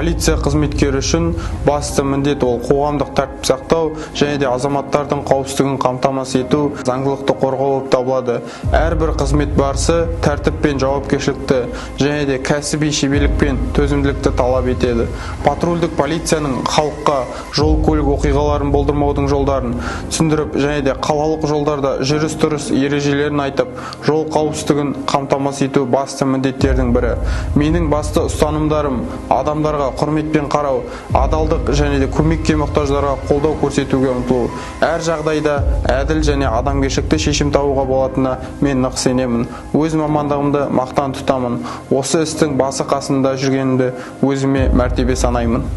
Полиция қызметкері үшін басты міндет ол қоғамдық тәртіп сақтау және де азаматтардың қауіпсіздігін қамтамасыз ету, заңдылықты қорғау болып табылады. Әрбір қызмет барысы тәртіп пен жауапкершілікті және де кәсіби шеберлік пен төзімділікті талап етеді. Патрульдік полицияның халыққа жол көлік оқиғаларын болдырмаудың жолдарын түсіндіріп және де қалалық жолдарда жүріс-тұрыс ережелерін айтып, жол қауіпсіздігін қамтамасыз ету басты міндеттердің бірі. Менің басты ұстанымдарым адамдарға құрметпен қарау, адалдық және де көмекке мұқтаждарға қолдау көрсетуге ұмтылу. Әр жағдайда әділ және адамгершілікті шешім табуға болатынына мен нық сенемін. Өз мамандығымды мақтан тұтамын. Осы істің басы қасында жүргенімді өзіме мәртебе санаймын.